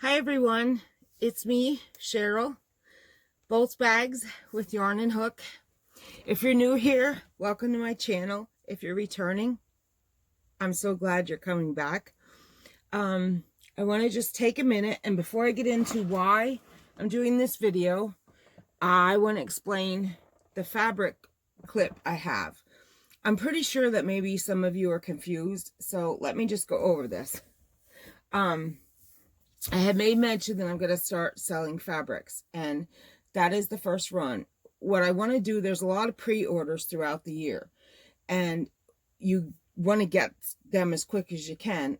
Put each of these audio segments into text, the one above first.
Hi everyone, it's me, Cheryl, Boltz Bagz with Yarn and Hook. If you're new here, welcome to my channel. If you're returning, I'm so glad you're coming back. I want to just take a minute, and before I get into why I'm doing this video, I want to explain the fabric clip I have. I'm pretty sure that maybe some of you are confused, so let me just go over this. I had made mention that I'm going to start selling fabrics, and that is the first run. What I want to do, there's a lot of pre-orders throughout the year, and you want to get them as quick as you can.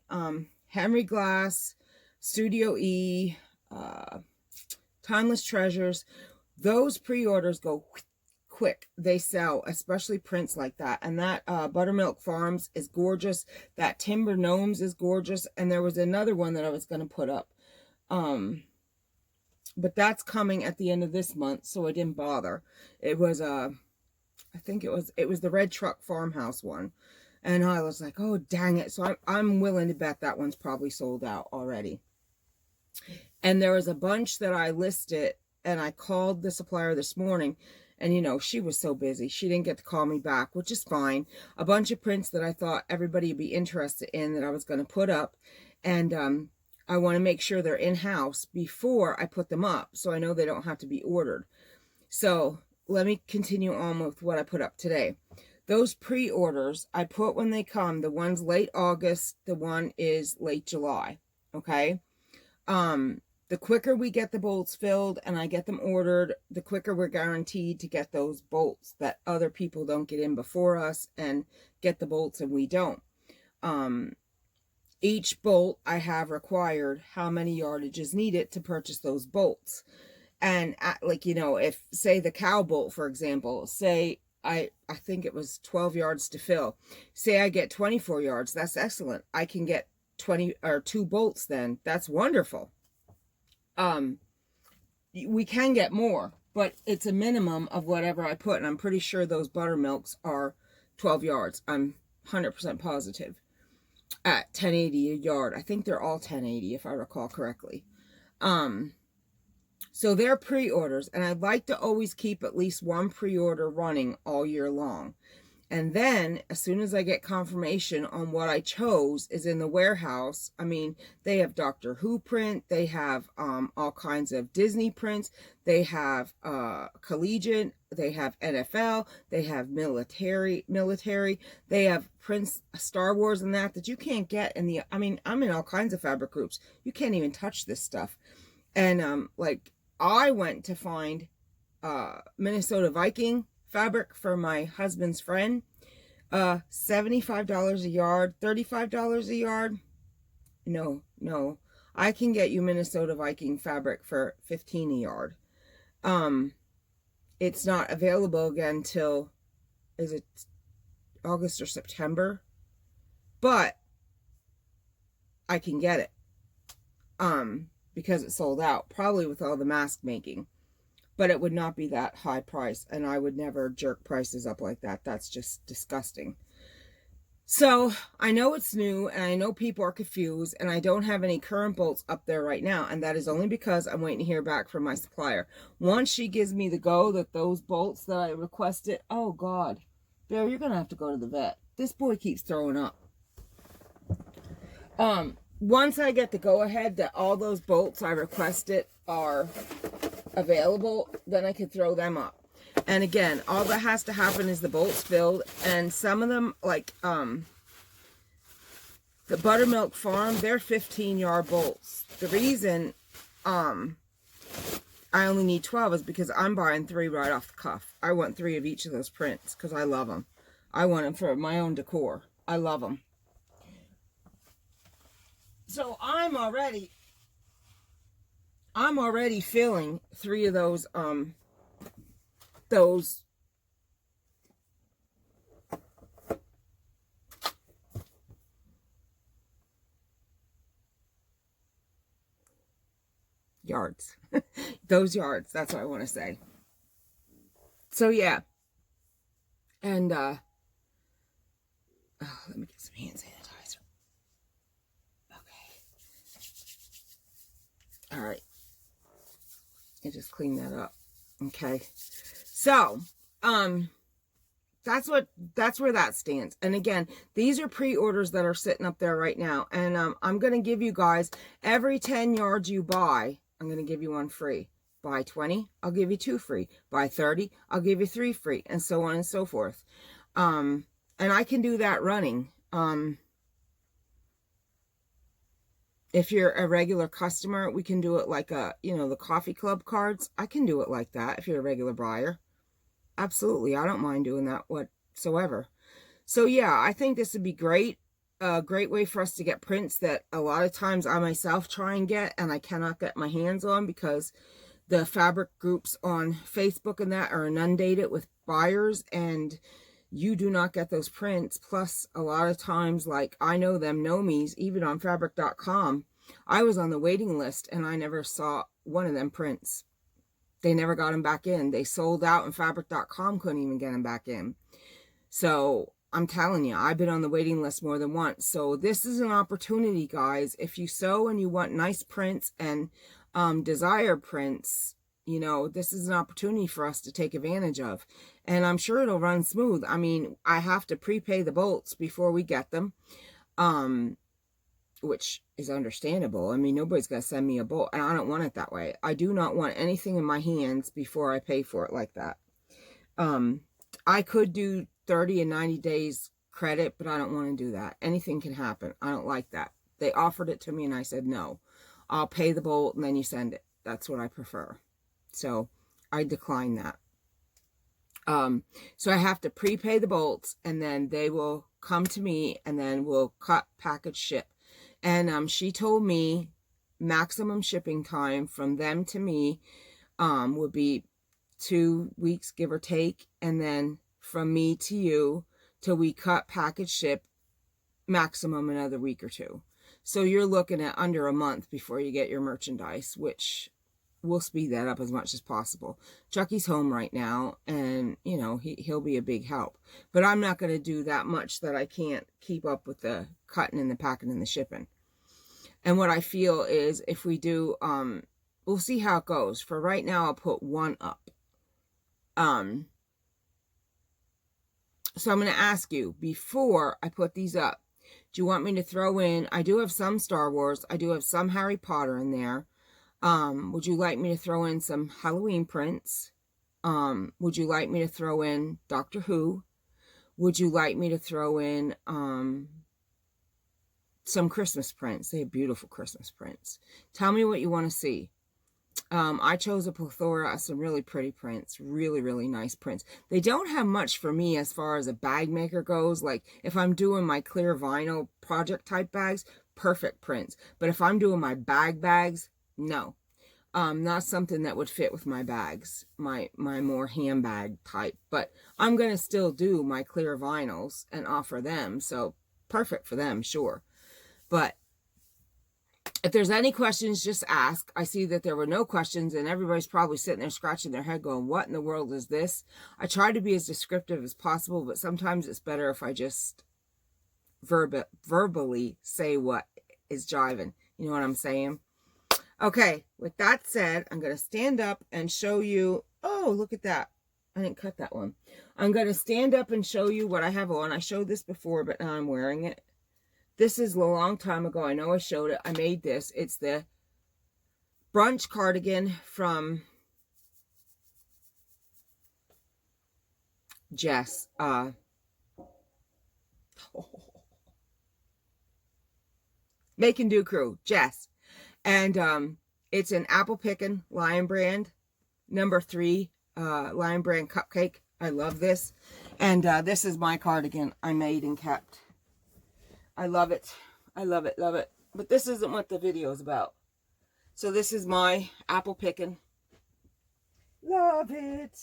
Henry Glass, Studio E, Timeless Treasures, those pre-orders go quick. They sell, especially prints like that. And that Buttermilk Farms is gorgeous. That Timber Gnomes is gorgeous. And there was another one that I was going to put up. But that's coming at the end of this month, so I didn't bother. It was I think it was the Red Truck Farmhouse one. And I was like, oh dang it. So I'm willing to bet that one's probably sold out already. And there was a bunch that I listed, and I called the supplier this morning, and you know, she was so busy. She didn't get to call me back, which is fine. A bunch of prints that I thought everybody would be interested in that I was going to put up. And I want to make sure they're in-house before I put them up, so I know they don't have to be ordered. So let me continue on with what I put up today. Those pre-orders I put when they come. The one's late August, the one is late July. Okay. The quicker we get the bolts filled and I get them ordered, the quicker we're guaranteed to get those bolts that other people don't get in before us and get the bolts and we don't. Each bolt I have required how many yardage is needed to purchase those bolts. And like, you know, if say the cow bolt, for example, say I think it was 12 yards to fill. Say I get 24 yards. That's excellent. I can get 20 or 2 bolts then. That's wonderful. We can get more, but it's a minimum of whatever I put. And I'm pretty sure those buttermilks are 12 yards. I'm 100% positive. At 1080 a yard. I think they're all 1080 if I recall correctly. So they're pre-orders, and I'd like to always keep at least one pre-order running all year long. And then as soon as I get confirmation on what I chose is in the warehouse, I mean, they have Doctor Who print, they have all kinds of Disney prints, they have collegiate, they have NFL, they have military, they have prints, Star Wars and that you can't get in the, I mean, I'm in all kinds of fabric groups. You can't even touch this stuff. And like I went to find Minnesota Viking fabric for my husband's friend. $75 a yard, $35 a yard. No. I can get you Minnesota Viking fabric for $15 a yard. It's not available again till, is it August or September? But I can get it. Because it's sold out, probably with all the mask making. But it would not be that high price, and I would never jerk prices up like that. That's just disgusting. So I know it's new, and I know people are confused, and I don't have any current bolts up there right now, and that is only because I'm waiting to hear back from my supplier. Once she gives me the go that those bolts that I requested, oh God, Bear, you're gonna have to go to the vet. This boy keeps throwing up. Once I get the go ahead that all those bolts I requested are available, then I can throw them up. And again, all that has to happen is the bolts filled, and some of them, like the Buttermilk Farm, they're 15-yard bolts. The reason I only need 12 is because I'm buying 3 right off the cuff. I want 3 of each of those prints because I love them. I want them for my own decor. I love them. So I'm already filling 3 of those yards. Those yards, that's what I want to say. So yeah. And let me get some hand sanitizer. Okay. me just clean that up. Okay. So, that's where that stands. And again, these are pre-orders that are sitting up there right now. And I'm going to give you guys, every 10 yards you buy, I'm going to give you one free. Buy 20, I'll give you 2 free. Buy 30, I'll give you 3 free, and so on and so forth. And I can do that running. If you're a regular customer, we can do it like the coffee club cards. I can do it like that if you're a regular buyer. Absolutely. I don't mind doing that whatsoever. So yeah, I think this would be great. A great way for us to get prints that a lot of times I myself try and get and I cannot get my hands on because the fabric groups on Facebook and that are inundated with buyers and you do not get those prints. Plus a lot of times, like I know them know-me's, even on fabric.com, I was on the waiting list and I never saw one of them prints. They never got them back in. They sold out and fabric.com couldn't even get them back in. So I'm telling you, I've been on the waiting list more than once. So this is an opportunity, guys. If you sew and you want nice prints and desire prints, you know, this is an opportunity for us to take advantage of. And I'm sure it'll run smooth. I mean, I have to prepay the bolts before we get them, which is understandable. I mean, nobody's going to send me a bolt, and I don't want it that way. I do not want anything in my hands before I pay for it like that. I could do 30 and 90 days credit, but I don't want to do that. Anything can happen. I don't like that. They offered it to me, and I said, no. I'll pay the bolt, and then you send it. That's what I prefer. So I decline that. So I have to prepay the bolts, and then they will come to me, and then we'll cut, package, ship. And she told me maximum shipping time from them to me would be 2 weeks, give or take. And then from me to you, till we cut, package, ship, maximum another week or 2. So you're looking at under a month before you get your merchandise, which we'll speed that up as much as possible. Chucky's home right now, and, you know, he'll be a big help. But I'm not going to do that much that I can't keep up with the cutting and the packing and the shipping. And what I feel is if we do, we'll see how it goes. For right now, I'll put 1 up. So I'm going to ask you, before I put these up, do you want me to throw in, I do have some Star Wars, I do have some Harry Potter in there. Would you like me to throw in some Halloween prints? Would you like me to throw in Doctor Who? Would you like me to throw in some Christmas prints? They have beautiful Christmas prints. Tell me what you want to see. I chose a plethora of some really pretty prints. Really, really nice prints. They don't have much for me as far as a bag maker goes. Like, if I'm doing my clear vinyl project type bags, perfect prints. But if I'm doing my bags, no. Not something that would fit with my bags. My more handbag type. But I'm going to still do my clear vinyls and offer them. So, perfect for them, sure. But if there's any questions, just ask. I see that there were no questions, and everybody's probably sitting there scratching their head going, what in the world is this? I try to be as descriptive as possible, but sometimes it's better if I just verbally say what is jiving. You know what I'm saying? Okay, with that said, I'm going to stand up and show you. Oh, look at that. I didn't cut that one. I'm going to stand up and show you what I have on. I showed this before, but now I'm wearing it. This is a long time ago. I know I showed it. I made this. It's the brunch cardigan from Jess. Make and Do Crew, Jess. And it's an apple pickin' Lion Brand, number 3 Lion Brand cupcake. I love this. And this is my cardigan I made and kept. I love it. I love it, love it. But this isn't what the video is about. So this is my apple picking. Love it.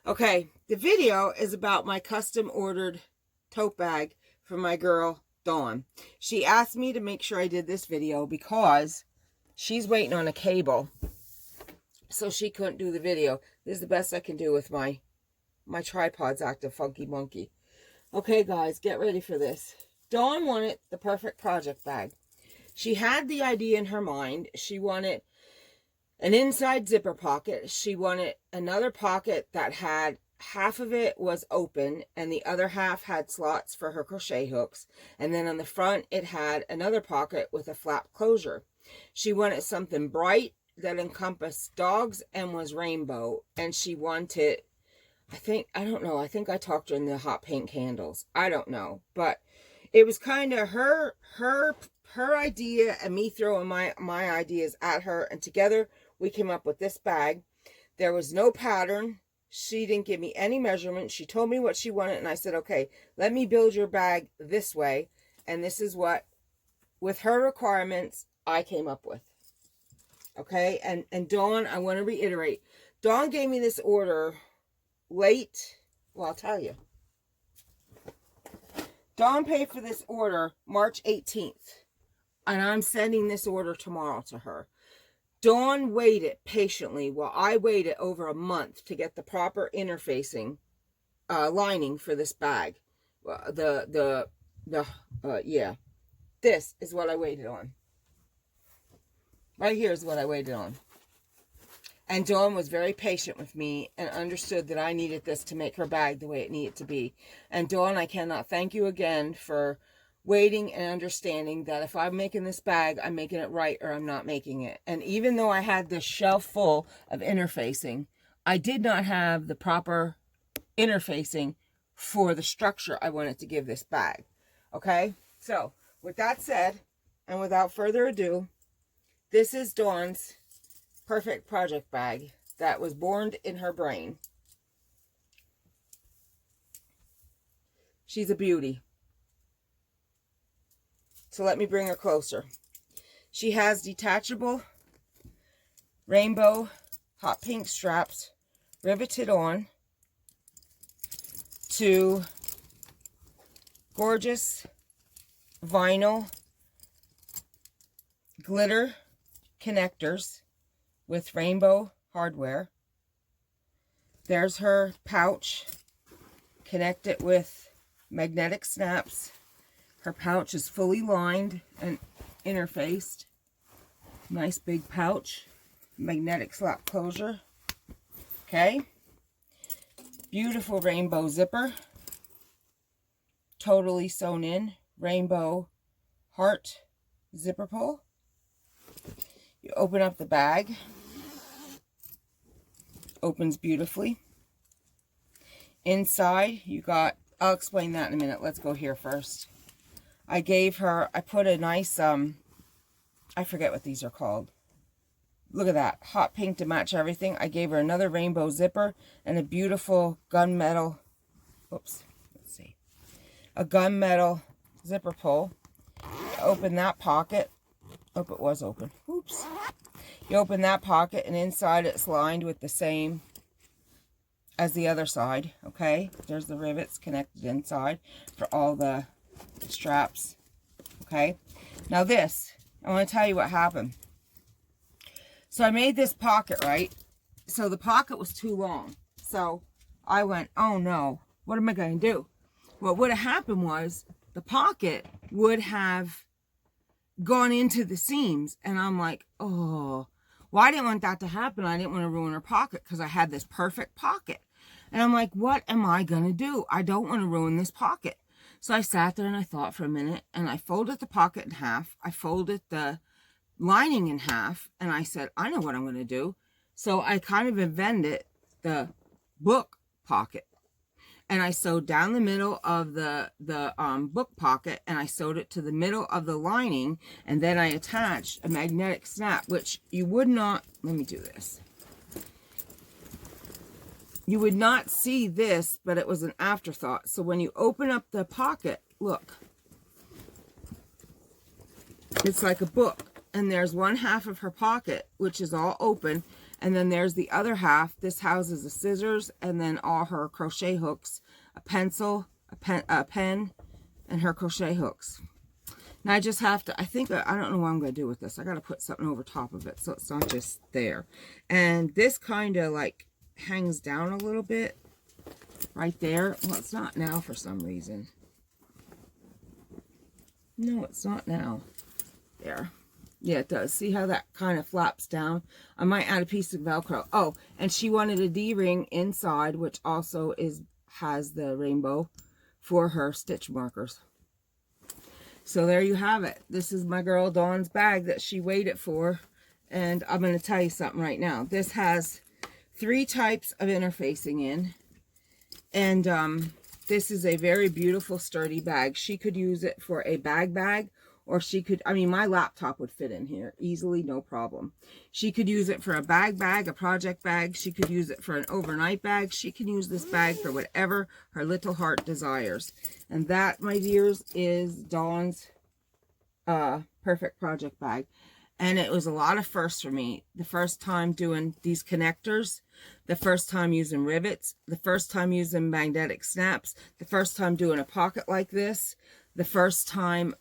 Okay, the video is about my custom ordered tote bag for my girl, Dawn. She asked me to make sure I did this video because she's waiting on a cable. So she couldn't do the video. This is the best I can do with my tripod's acting funky monkey. Okay, guys, get ready for this. Dawn wanted the perfect project bag. She had the idea in her mind. She wanted an inside zipper pocket. She wanted another pocket that had half of it was open and the other half had slots for her crochet hooks. And then on the front, it had another pocket with a flap closure. She wanted something bright that encompassed dogs and was rainbow. And she wanted, I don't know, I think I talked her in the hot pink candles. I don't know. But it was kind of her idea and me throwing my ideas at her. And together we came up with this bag. There was no pattern. She didn't give me any measurements. She told me what she wanted, and I said, okay, let me build your bag this way. And this is what, with her requirements, I came up with. Okay, and Dawn, I want to reiterate, Dawn gave me this order late. Well, I'll tell you. Dawn paid for this order March 18th, and I'm sending this order tomorrow to her. Dawn waited patiently while I waited over a month to get the proper interfacing lining for this bag. Yeah, this is what I waited on. Right here is what I waited on. And Dawn was very patient with me and understood that I needed this to make her bag the way it needed to be. And Dawn, I cannot thank you again for waiting and understanding that if I'm making this bag, I'm making it right or I'm not making it. And even though I had this shelf full of interfacing, I did not have the proper interfacing for the structure I wanted to give this bag. Okay? So, with that said, and without further ado, this is Dawn's perfect project bag that was born in her brain. She's a beauty. So let me bring her closer. She has detachable rainbow hot pink straps riveted on to gorgeous vinyl glitter connectors with rainbow hardware. There's her pouch connected with magnetic snaps. Her pouch is fully lined and interfaced. Nice big pouch. Magnetic slap closure. Okay. Beautiful rainbow zipper. Totally sewn in. Rainbow heart zipper pull. You open up the bag. Opens beautifully. Inside you got, I'll explain that in a minute. Let's go here first. I put a nice, I forget what these are called. Look at that. Hot pink to match everything. I gave her another rainbow zipper and a beautiful gunmetal, a gunmetal zipper pull. Open that pocket. Oh, it was open. Oops. You open that pocket and inside it's lined with the same as the other side. Okay. There's the rivets connected inside for all the straps. Okay, now this, I want to tell you what happened. So I made this pocket, right? So the pocket was too long. So I went, oh no, what am I going to do? What would have happened was the pocket would have gone into the seams. And I'm like, oh, well, I didn't want that to happen. I didn't want to ruin her pocket because I had this perfect pocket. And I'm like, what am I going to do? I don't want to ruin this pocket. So I sat there and I thought for a minute and I folded the pocket in half. I folded the lining in half and I said, I know what I'm going to do. So I kind of invented the book pocket. And I sewed down the middle of the book pocket and I sewed it to the middle of the lining. And then I attached a magnetic snap, which you would not, let me do this. You would not see this, but it was an afterthought. So when you open up the pocket, look. It's like a book. And there's one half of her pocket, which is all open. And then there's the other half. This houses the scissors and then all her crochet hooks, a pencil, a pen, and her crochet hooks. Now I just have to, I don't know what I'm going to do with this. I got to put something over top of it so it's not just there. And this kind of like hangs down a little bit right there. Well, it's not now for some reason. No, it's not now. There. Yeah, it does. See how that kind of flaps down? I might add a piece of Velcro. Oh, and she wanted a D-ring inside, which also has the rainbow for her stitch markers. So there you have it. This is my girl Dawn's bag that she waited for. And I'm going to tell you something right now. This has 3 types of interfacing in. And this is a very beautiful, sturdy bag. She could use it for a bag, or she could, I mean, my laptop would fit in here easily, no problem. She could use it for a bag, a project bag. She could use it for an overnight bag. She can use this bag for whatever her little heart desires. And that, my dears, is Dawn's perfect project bag. And it was a lot of firsts for me. The first time doing these connectors, the first time using rivets, the first time using magnetic snaps, the first time doing a pocket like this, the first time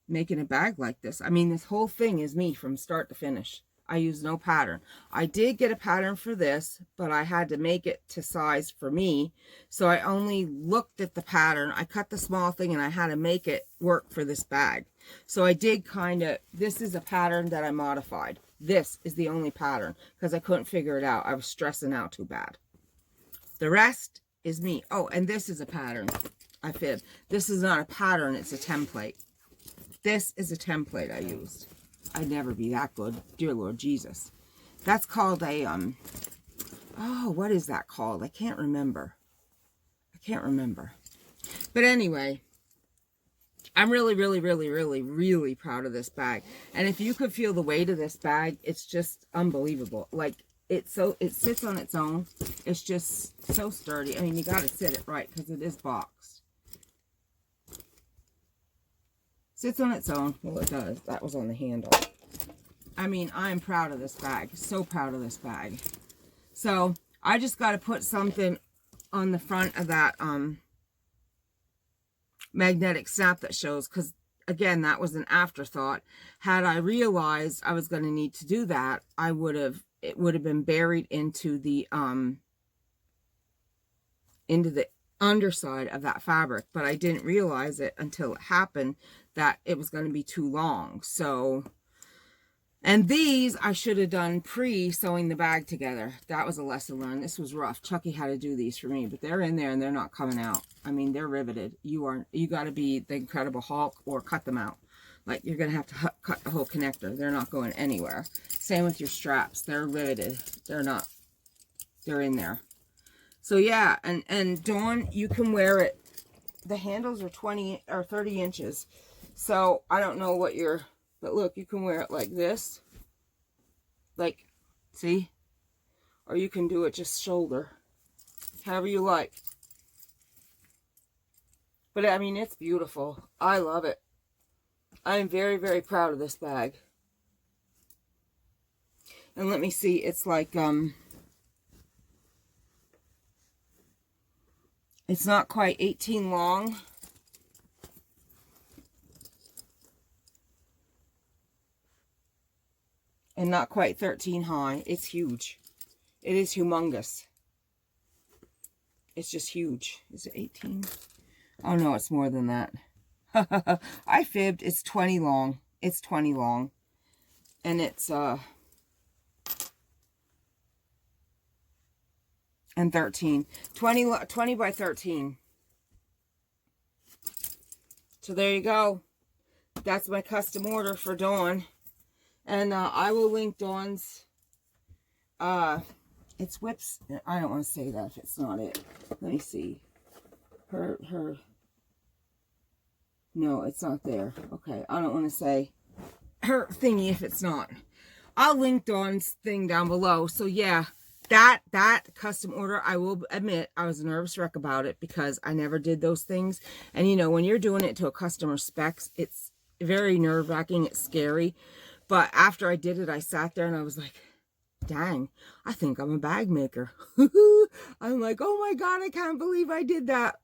making a bag like this. I mean, this whole thing is me from start to finish. I use no pattern. I did get a pattern for this, but I had to make it to size for me. So I only looked at the pattern. I cut the small thing and I had to make it work for this bag. So I did kind of, this is a pattern that I modified. This is the only pattern because I couldn't figure it out. I was stressing out too bad. The rest is me. Oh, and this is a pattern. I fibbed. This is not a pattern. It's a template. This is a template I used. I'd never be that good. Dear Lord Jesus. That's called a, oh, what is that called? I can't remember. But anyway, I'm really, really, really, really, really proud of this bag. And if you could feel the weight of this bag, it's just unbelievable. Like, it sits on its own. It's just so sturdy. I mean, you got to sit it right because it is boxed. Sits on its own. Well, it does. That was on the handle. I mean, I'm proud of this bag. So proud of this bag. So, I just got to put something on the front of that magnetic snap that shows, because, again, that was an afterthought. Had I realized I was going to need to do that, it would have been buried into the underside of that fabric. But I didn't realize it until it happened that it was going to be too long. So, and these I should have done pre-sewing the bag together. That was a lesson learned. This was rough. Chucky had to do these for me, but they're in there and they're not coming out. I mean, they're riveted. You got to be the Incredible Hulk or cut them out. Like, you're going to have to cut the whole connector. They're not going anywhere. Same with your straps. They're riveted. They're not. They're in there. So, yeah. And Dawn, you can wear it. The handles are 20 or 30 inches. So, I don't know what but look, you can wear it like this. Like, see? Or you can do it just shoulder. However you like. But, I mean, it's beautiful. I love it. I'm very, very proud of this bag. And let me see. It's like, it's not quite 18 long. And not quite 13 high. It's huge. It is humongous. It's just huge. Is it 18? Oh, no, it's more than that. I fibbed. It's 20 long. It's 20 long. And it's, and 13. 20 by 13. So there you go. That's my custom order for Dawn. And I will link Dawn's, it's whips. I don't want to say that if it's not it. Let me see. No, it's not there. Okay, I don't want to say her thingy if it's not. I'll link Dawn's thing down below. So yeah, that custom order, I will admit, I was a nervous wreck about it because I never did those things. And you know, when you're doing it to a customer specs, it's very nerve-wracking. It's scary. But after I did it, I sat there and I was like, dang, I think I'm a bag maker. I'm like, oh my God, I can't believe I did that.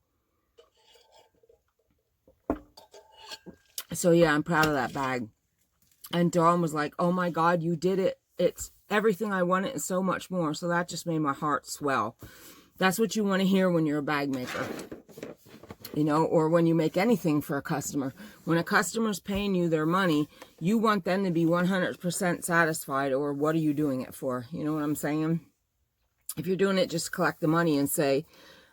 So yeah, I'm proud of that bag. And Dawn was like, oh my God, you did it. It's everything I wanted and so much more. So that just made my heart swell. That's what you want to hear when you're a bag maker. You know, or when you make anything for a customer. When a customer's paying you their money, you want them to be 100% satisfied, or what are you doing it for? You know what I'm saying? If you're doing it just to collect the money and say,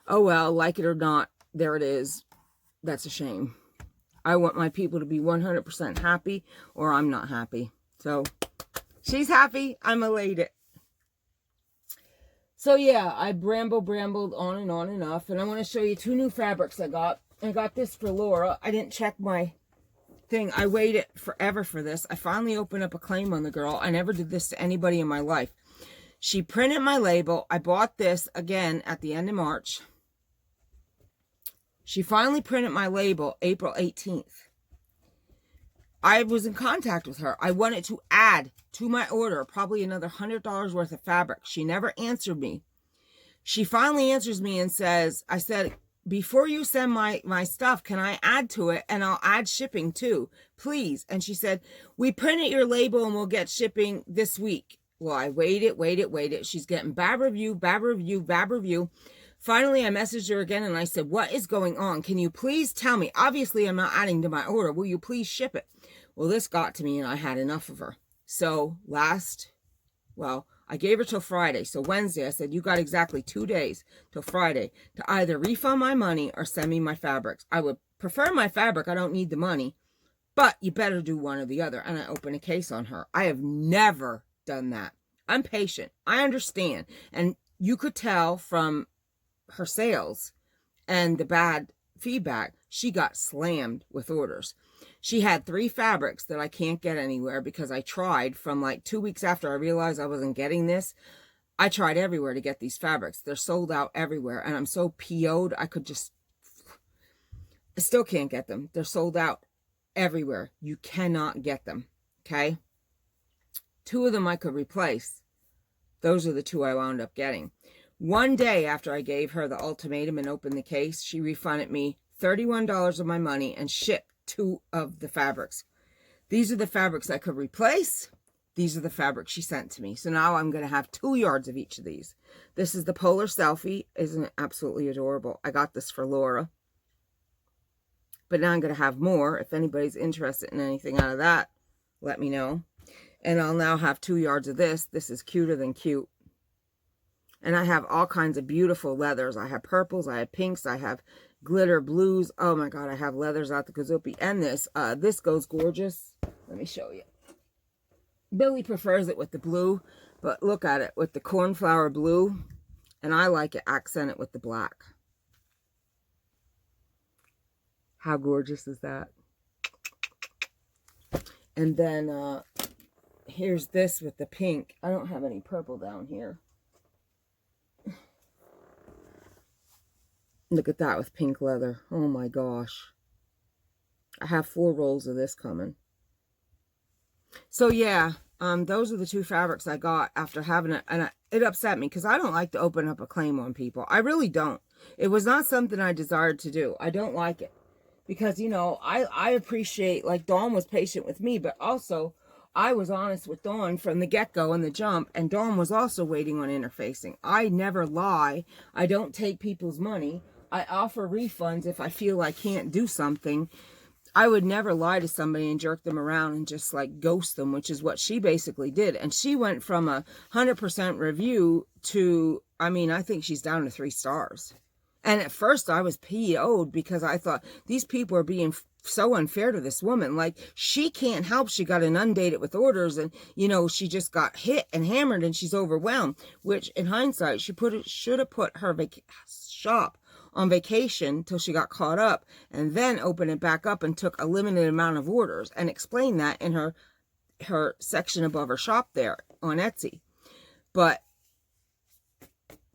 oh, well, like it or not, there it is, that's a shame. I want my people to be 100% happy, or I'm not happy. So, she's happy, I'm elated. So yeah, I brambled on and on enough, and I want to show you 2 new fabrics I got. I got this for Laura. I didn't check my thing. I waited forever for this. I finally opened up a claim on the girl. I never did this to anybody in my life. She printed my label. I bought this again at the end of March. She finally printed my label April 18th. I was in contact with her. I wanted to add to my order probably another $100 worth of fabric. She never answered me. She finally answers me and says, I said, before you send my stuff, can I add to it? And I'll add shipping too, please. And she said, we printed your label and we'll get shipping this week. Well, I waited. She's getting bad review. Finally, I messaged her again and I said, what is going on? Can you please tell me? Obviously, I'm not adding to my order. Will you please ship it? Well, this got to me and I had enough of her. So I gave her till Friday. So Wednesday, I said, you got exactly 2 days till Friday to either refund my money or send me my fabrics. I would prefer my fabric. I don't need the money, but you better do one or the other. And I opened a case on her. I have never done that. I'm patient. I understand. And you could tell from her sales and the bad feedback, she got slammed with orders. She had 3 fabrics that I can't get anywhere because I tried from like 2 weeks after I realized I wasn't getting this. I tried everywhere to get these fabrics. They're sold out everywhere. And I'm so PO'd, I still can't get them. They're sold out everywhere. You cannot get them. Okay. 2 of them I could replace. Those are the 2 I wound up getting. One day after I gave her the ultimatum and opened the case, she refunded me $31 of my money and shipped 2 of the fabrics. These are the fabrics I could replace. These are the fabrics she sent to me. So now I'm going to have 2 yards of each of these. This is the Polar Selfie. Isn't it absolutely adorable? I got this for Laura. But now I'm going to have more. If anybody's interested in anything out of that, let me know. And I'll now have 2 yards of this. This is cuter than cute. And I have all kinds of beautiful leathers. I have purples. I have pinks. I have glitter blues. Oh my God, I have leathers out the gazoopy. And this goes gorgeous. Let me show you. Billy prefers it with the blue, but look at it with the cornflower blue. And I like it accented with the black. How gorgeous is that? And then here's this with the pink. I don't have any purple down here. Look at that with pink leather. Oh my gosh. I have 4 rolls of this coming. So yeah, those are the 2 fabrics I got after having it. And it upset me because I don't like to open up a claim on people. I really don't. It was not something I desired to do. I don't like it. Because, you know, I appreciate, like, Dawn was patient with me, but also I was honest with Dawn from the get-go and the jump, and Dawn was also waiting on interfacing. I never lie. I don't take people's money. I offer refunds if I feel I can't do something. I would never lie to somebody and jerk them around and just, like, ghost them, which is what she basically did. And she went from a 100% review to, I mean, I think she's down to 3 stars. And at first I was PO'd because I thought these people are being so unfair to this woman. Like, she can't help. She got inundated with orders and, you know, she just got hit and hammered and she's overwhelmed, which in hindsight, she should have put her shop on vacation till she got caught up and then opened it back up and took a limited amount of orders and explained that in her section above her shop there on Etsy. But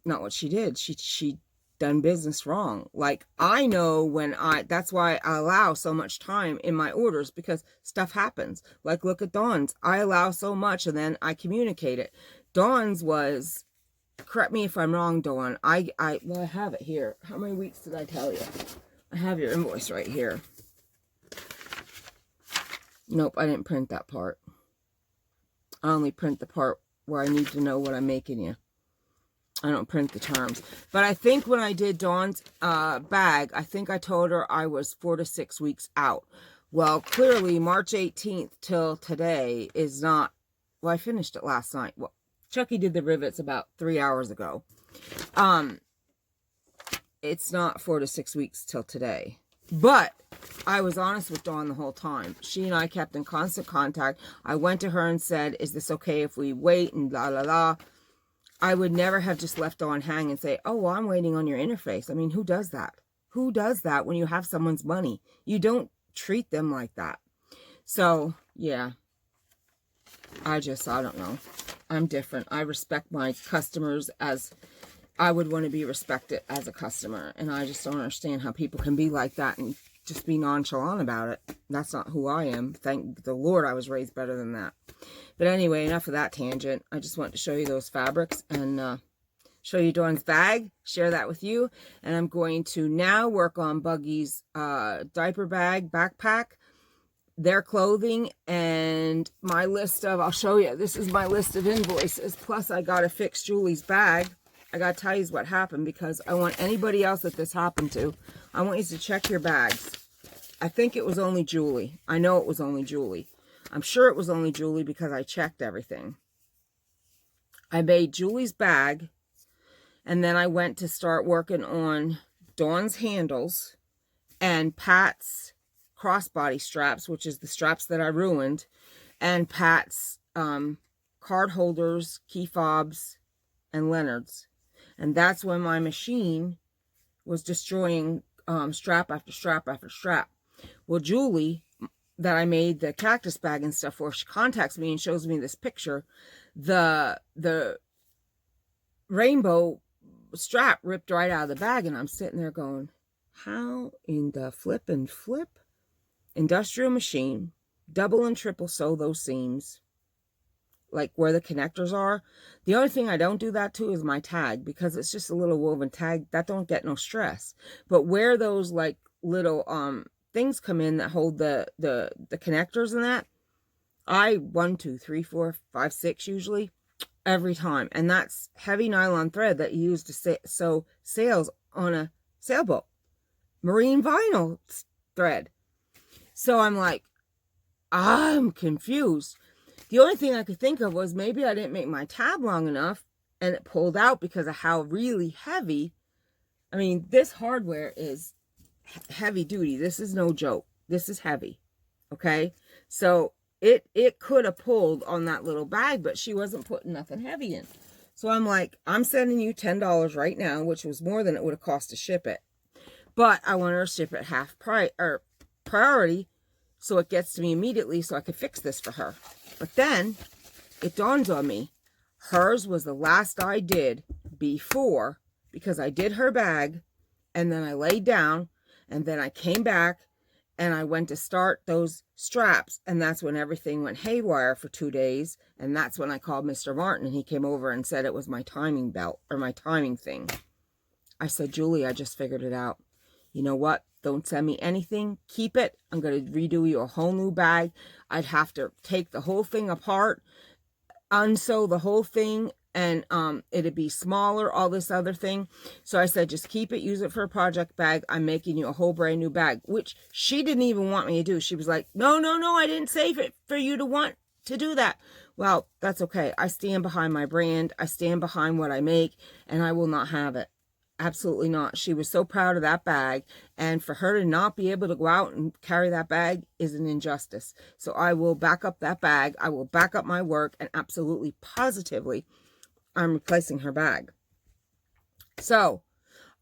not what she did. She done business wrong. Like, I know when that's why I allow so much time in my orders, because stuff happens. Like, look at Dawn's. I allow so much and then I communicate it. Dawn's was, correct me if I'm wrong, Dawn. Well, I have it here. How many weeks did I tell you? I have your invoice right here. Nope, I didn't print that part. I only print the part where I need to know what I'm making you. I don't print the terms. But I think when I did Dawn's bag, I think I told her I was 4 to 6 weeks out. Well, clearly March 18th till today is not, well, I finished it last night. Well, Chucky did the rivets about 3 hours ago. It's not 4 to 6 weeks till today. But I was honest with Dawn the whole time. She and I kept in constant contact. I went to her and said, is this okay if we wait and la la la. I would never have just left Dawn hang and say, oh, well, I'm waiting on your interface. I mean, who does that? Who does that when you have someone's money? You don't treat them like that. So, yeah. I don't know. I'm different. I respect my customers as I would want to be respected as a customer. And I just don't understand how people can be like that and just be nonchalant about it. That's not who I am. Thank the Lord I was raised better than that. But anyway, enough of that tangent. I just wanted to show you those fabrics and show you Dawn's bag, share that with you. And I'm going to now work on Buggy's diaper bag, backpack, their clothing, and my list of, I'll show you, this is my list of invoices. Plus, I got to fix Julie's bag. I got to tell you what happened because I want anybody else that this happened to, I want you to check your bags. I think it was only Julie. I know it was only Julie. I'm sure it was only Julie because I checked everything. I made Julie's bag, and then I went to start working on Dawn's handles and Pat's crossbody straps, which is the straps that I ruined, and Pat's card holders, key fobs, and Leonard's. And that's when my machine was destroying strap after strap after strap. Well, Julie, that I made the cactus bag and stuff for, she contacts me and shows me this picture. The rainbow strap ripped right out of the bag, and I'm sitting there going, how in the flip? Industrial machine, double and triple sew those seams, like where the connectors are. The only thing I don't do that to is my tag, because it's just a little woven tag that don't get no stress. But where those like little things come in that hold the connectors and that, I 1 2 3 4 5 6 usually every time. And that's heavy nylon thread that you use to sew sails on a sailboat, marine vinyl thread. So I'm like, I'm confused. The only thing I could think of was maybe I didn't make my tab long enough and it pulled out because of how really heavy. I mean, this hardware is heavy duty. This is no joke. This is heavy. Okay. So it could have pulled on that little bag, but she wasn't putting nothing heavy in. So I'm like, I'm sending you $10 right now, which was more than it would have cost to ship it. But I want her to ship it half price or priority, so it gets to me immediately so I could fix this for her. But then it dawns on me, hers was the last I did before, because I did her bag and then I laid down and then I came back and I went to start those straps, and that's when everything went haywire for 2 days. And that's when I called Mr. Martin, and he came over and said it was my timing belt or my timing thing. I said, Julie, I just figured it out. You know what? Don't send me anything. Keep it. I'm going to redo you a whole new bag. I'd have to take the whole thing apart, unsew the whole thing, and it'd be smaller, all this other thing. So I said, just keep it. Use it for a project bag. I'm making you a whole brand new bag, which she didn't even want me to do. She was like, no, I didn't save it for you to want to do that. Well, that's okay. I stand behind my brand. I stand behind what I make, and I will not have it. Absolutely not. She was so proud of that bag, and for her to not be able to go out and carry that bag is an injustice. So I will back up that bag. I will back up my work, and absolutely positively I'm replacing her bag. So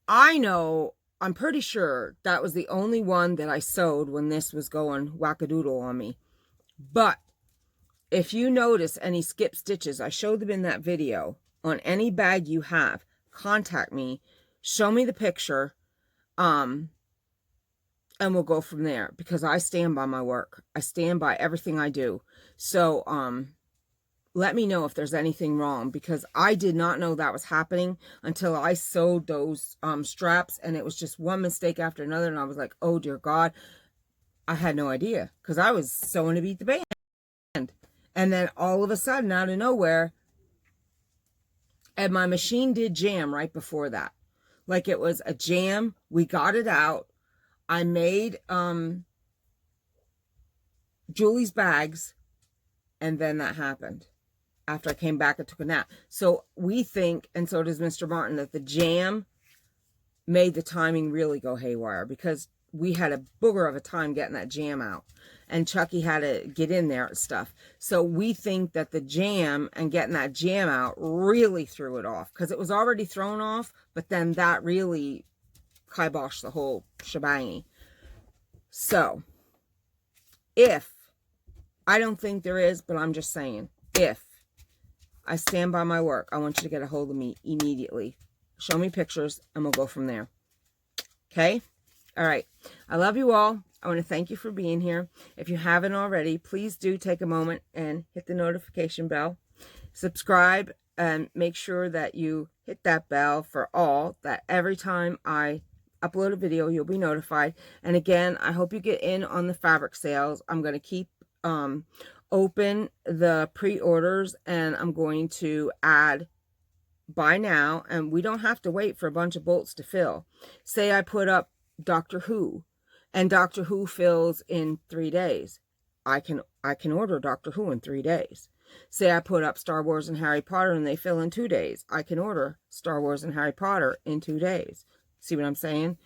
I know, I'm pretty sure that was the only one that I sewed when this was going wackadoodle on me. But if you notice any skip stitches, I showed them in that video, on any bag you have, contact me. Show me the picture, and we'll go from there, because I stand by my work. I stand by everything I do. So, let me know if there's anything wrong, because I did not know that was happening until I sewed those straps, and it was just one mistake after another, and I was like, oh dear God, I had no idea, because I was sewing to beat the band. And then all of a sudden, out of nowhere, And my machine did jam right before that. Like it was a jam. We got it out. I made Julie's bags, and then that happened. After I came back, I took a nap. So we think, and so does Mr. Martin, that the jam made the timing really go haywire, because we had a booger of a time getting that jam out. And Chucky had to get in there and stuff. So we think that the jam and getting that jam out really threw it off. Because it was already thrown off, but then that really kiboshed the whole shebang. So, if, I don't think there is, but I'm just saying, if I stand by my work, I want you to get a hold of me immediately. Show me pictures, and we'll go from there. Okay? All right. I love you all. I want to thank you for being here. If you haven't already, please do take a moment and hit the notification bell. Subscribe, and make sure that you hit that bell for all, that every time I upload a video, you'll be notified. And again, I hope you get in on the fabric sales. I'm going to keep open the pre-orders, and I'm going to add buy now, and we don't have to wait for a bunch of bolts to fill. Say I put up Doctor Who, and Doctor Who fills in 3 days. I can order Doctor Who in 3 days. Say I put up Star Wars and Harry Potter and they fill in 2 days. I can order Star Wars and Harry Potter in 2 days. See what I'm saying?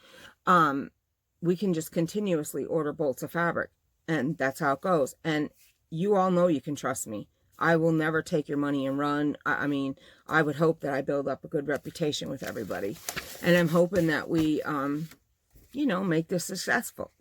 We can just continuously order bolts of fabric, and that's how it goes. And you all know you can trust me. I will never take your money and run. I mean, I would hope that I build up a good reputation with everybody. And I'm hoping that we, you know, make this successful.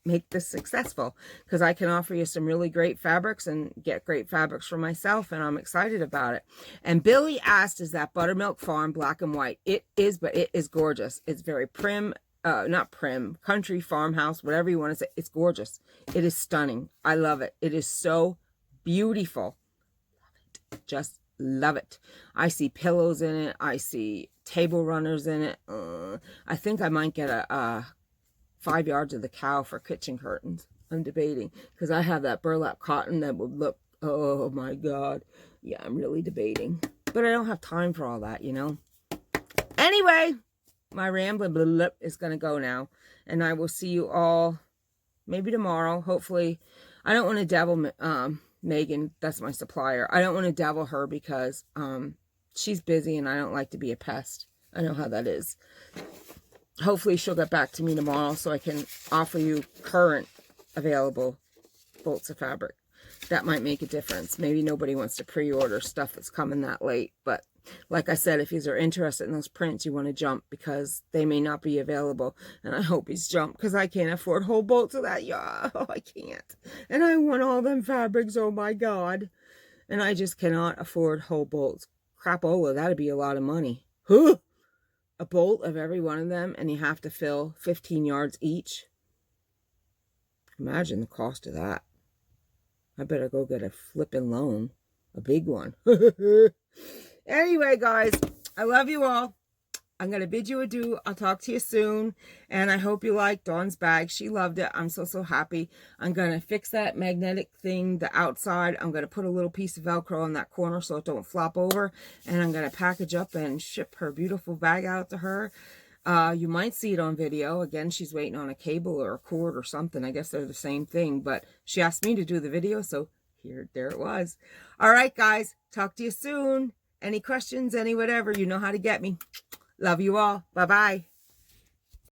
Make this successful. Because I can offer you some really great fabrics and get great fabrics for myself. And I'm excited about it. And Billy asked, is that Buttermilk Farm black and white? It is, but it is gorgeous. It's very prim. Not prim. Country farmhouse. Whatever you want to say. It's gorgeous. It is stunning. I love it. It is so beautiful. Just love it. I see pillows in it. I see table runners in it. I think I might get a 5 yards of the cow for kitchen curtains. I'm debating, because I have that burlap cotton that would look, oh my God. Yeah, I'm really debating. But I don't have time for all that, you know. Anyway, my rambling is going to go now. And I will see you all maybe tomorrow. Hopefully. I don't want to devil Megan, that's my supplier. I don't want to devil her, because she's busy and I don't like to be a pest. I know how that is. Hopefully she'll get back to me tomorrow so I can offer you current available bolts of fabric. That might make a difference. Maybe nobody wants to pre-order stuff that's coming that late. But like I said, if you are interested in those prints, you want to jump, because they may not be available. And I hope he's jumped, because I can't afford whole bolts of that. Yeah, I can't. And I want all them fabrics. Oh my God. And I just cannot afford whole bolts. Crapola, that'd be a lot of money. Huh. A bolt of every one of them, and you have to fill 15 yards each. Imagine the cost of that. I better go get a flipping loan. A big one. Anyway, guys, I love you all. I'm going to bid you adieu. I'll talk to you soon. And I hope you liked Dawn's bag. She loved it. I'm so happy. I'm going to fix that magnetic thing, the outside. I'm going to put a little piece of Velcro on that corner so it don't flop over. And I'm going to package up and ship her beautiful bag out to her. You might see it on video. Again, she's waiting on a cable or a cord or something. I guess they're the same thing. But she asked me to do the video, so there it was. All right, guys. Talk to you soon. Any questions, any whatever, you know how to get me. Love you all. Bye-bye.